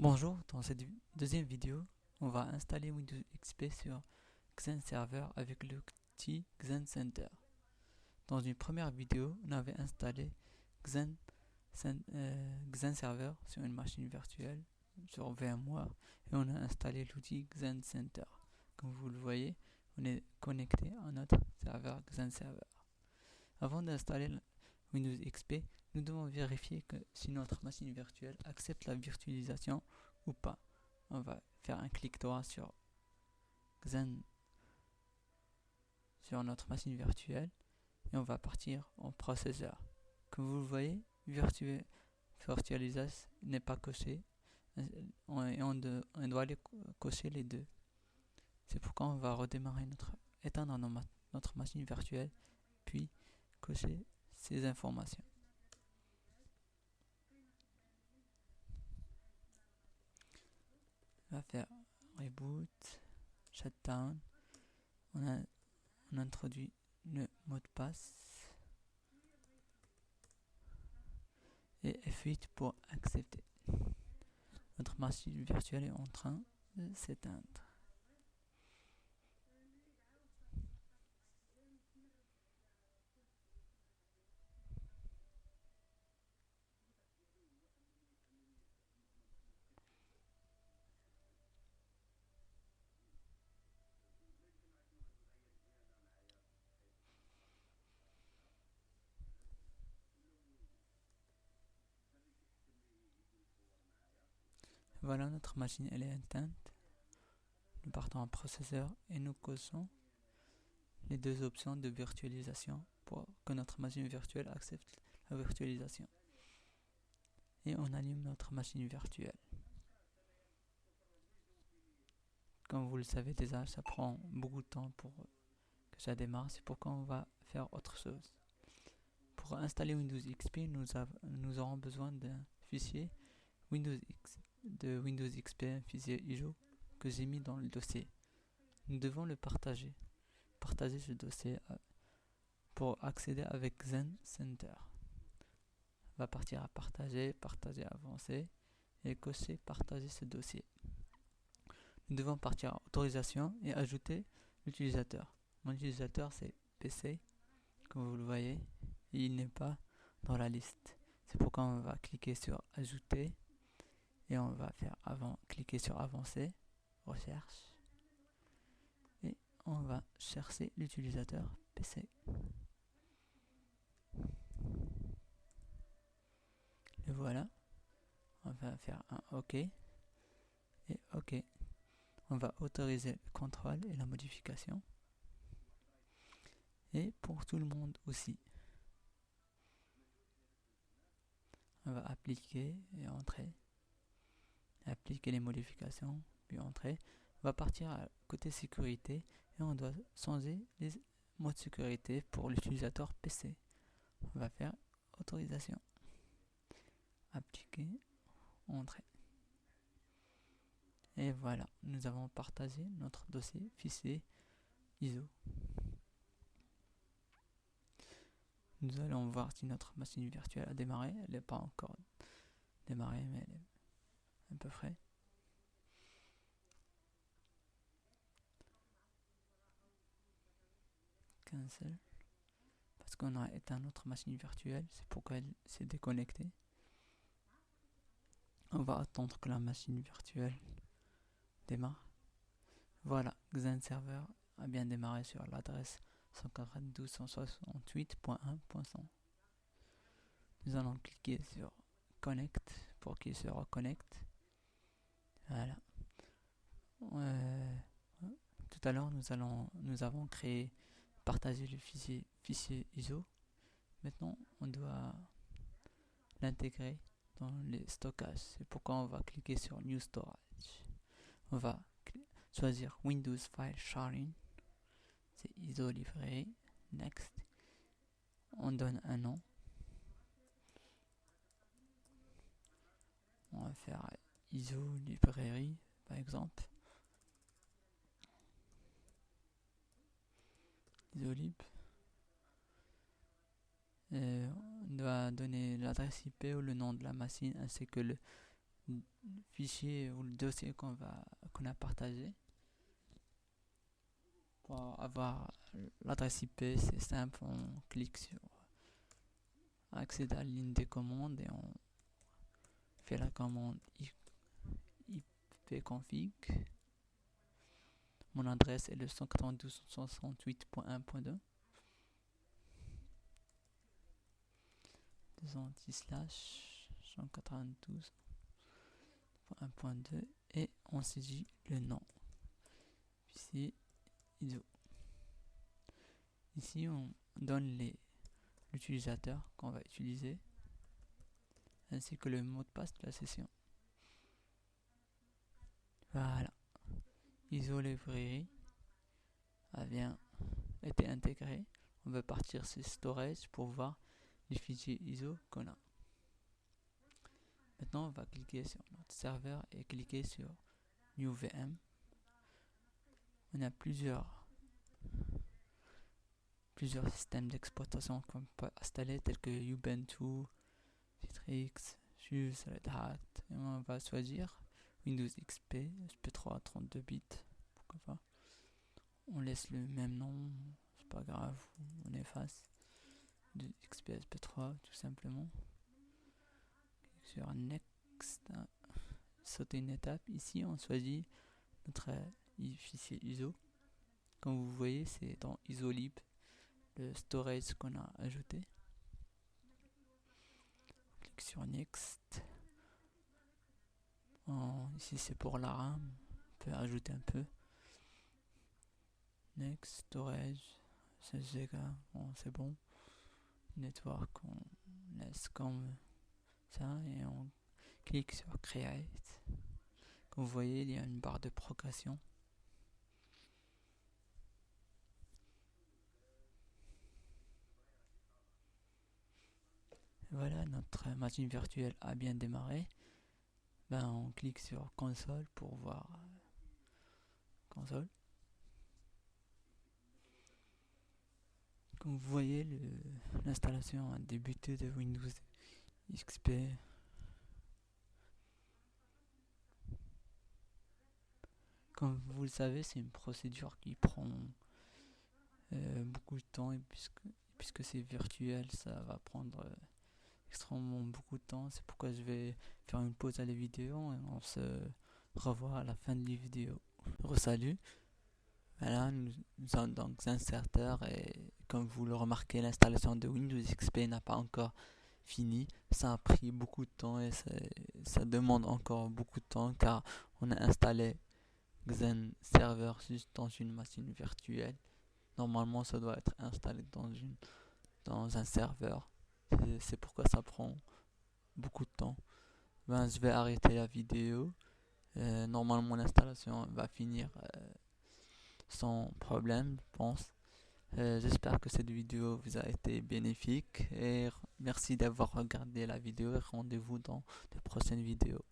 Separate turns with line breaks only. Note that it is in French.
Bonjour, dans cette deuxième vidéo, on va installer Windows XP sur Xen Server avec l'outil Xen Center. Dans une première vidéo, on avait installé Xen Server sur une machine virtuelle sur VMware et on a installé l'outil Xen Center. Comme vous le voyez, on est connecté à notre serveur Xen Server. Avant d'installer Windows XP, nous devons vérifier que si notre machine virtuelle accepte la virtualisation ou pas. On va faire un clic droit sur Xen sur notre machine virtuelle et on va partir en processeur. Comme vous le voyez, virtualisation n'est pas coché et on doit aller cocher les deux. C'est pourquoi on va redémarrer éteindre notre machine virtuelle puis cocher ces informations. On va faire reboot, shutdown, on introduit le mot de passe et F8 pour accepter. Notre machine virtuelle est en train de s'éteindre. Voilà, notre machine elle est éteinte. Nous partons en processeur et nous cochons les deux options de virtualisation pour que notre machine virtuelle accepte la virtualisation. Et on allume notre machine virtuelle. Comme vous le savez déjà, ça prend beaucoup de temps pour que ça démarre. C'est pourquoi on va faire autre chose. Pour installer Windows XP, nous aurons besoin d'un fichier de Windows XP, un fichier ISO que j'ai mis dans le dossier. Nous devons le partager. Partager ce dossier pour accéder avec Xen Center. On va partir à partager, partager avancé et cocher partager ce dossier. Nous devons partir à autorisation et ajouter l'utilisateur. Mon utilisateur c'est PC, comme vous le voyez, et il n'est pas dans la liste. C'est pourquoi on va cliquer sur ajouter et on va faire cliquer sur avancer, recherche, et on va chercher l'utilisateur PC. Et voilà, on va faire un OK et OK. On va autoriser le contrôle et la modification. Et pour tout le monde aussi. On va appliquer et entrer. Appliquer les modifications, puis entrer. On va partir à côté sécurité et on doit changer les mots de sécurité pour l'utilisateur PC. On va faire autorisation. Appliquer, entrer. Et voilà, nous avons partagé notre dossier fichier ISO. Nous allons voir si notre machine virtuelle a démarré. Elle n'est pas encore démarrée, mais elle est à peu près. Cancel. Parce qu'on a éteint notre machine virtuelle, c'est pourquoi elle s'est déconnectée. On va attendre que la machine virtuelle démarre. Voilà, Xen Server a bien démarré sur l'adresse 192.168.1.100. Nous allons cliquer sur Connect pour qu'il se reconnecte. Voilà. Tout à l'heure, nous avons partagé le fichier ISO. Maintenant, on doit l'intégrer dans les stockages. C'est pourquoi on va cliquer sur New Storage. On va choisir Windows File Sharing. C'est ISO librairie. Next. On donne un nom. On va faire ISO librairie par exemple. ISO lib. On doit donner l'adresse IP ou le nom de la machine ainsi que fichier ou le dossier qu'on a partagé. Pour avoir l'adresse IP, c'est simple, on clique sur accéder à la ligne des commandes et on fait la commande ipconfig. Mon adresse est le 192.168.1.2 /192.1.2 et on saisit le nom. Ici, ISO. Ici, on donne l'utilisateur qu'on va utiliser ainsi que le mot de passe de la session. Voilà. ISO librairie a bien été intégré. On va partir sur storage pour voir les fichiers ISO qu'on a. Maintenant, on va cliquer sur notre serveur et cliquer sur New VM. On a plusieurs systèmes d'exploitation qu'on peut installer tels que Ubuntu, Citrix, SUSE, Red Hat. Et on va choisir Windows XP, SP3 32 bits. Pourquoi pas. On laisse le même nom, c'est pas grave, on efface. De XP SP3 tout simplement. Sur Next, sauter une étape. Ici, on choisit notre fichier ISO. Comme vous voyez, c'est dans ISOlib, le storage qu'on a ajouté. On clique sur Next. Ici, c'est pour la RAM. On peut ajouter un peu. Next, storage, 16 Go. Bon, c'est bon. Network, on laisse comme ça et on clique sur Create. Comme vous voyez, il y a une barre de progression. Voilà, notre machine virtuelle a bien démarré. On clique sur console pour voir console. Comme vous voyez, l'installation a débuté de Windows XP. Comme vous le savez, c'est une procédure qui prend beaucoup de temps et puisque c'est virtuel, ça va prendre extrêmement beaucoup de temps. C'est pourquoi je vais faire une pause à la vidéo et on se revoit à la fin de la vidéo. Salut. Voilà, nous sommes donc inserteurs et comme vous le remarquez, l'installation de Windows XP n'a pas encore fini. Ça a pris beaucoup de temps et ça demande encore beaucoup de temps car on a installé Xen Server juste dans une machine virtuelle. Normalement, ça doit être installé dans un serveur. C'est pourquoi ça prend beaucoup de temps. Je vais arrêter la vidéo. Normalement, l'installation va finir sans problème, je pense. J'espère que cette vidéo vous a été bénéfique et merci d'avoir regardé la vidéo et rendez-vous dans de prochaines vidéos.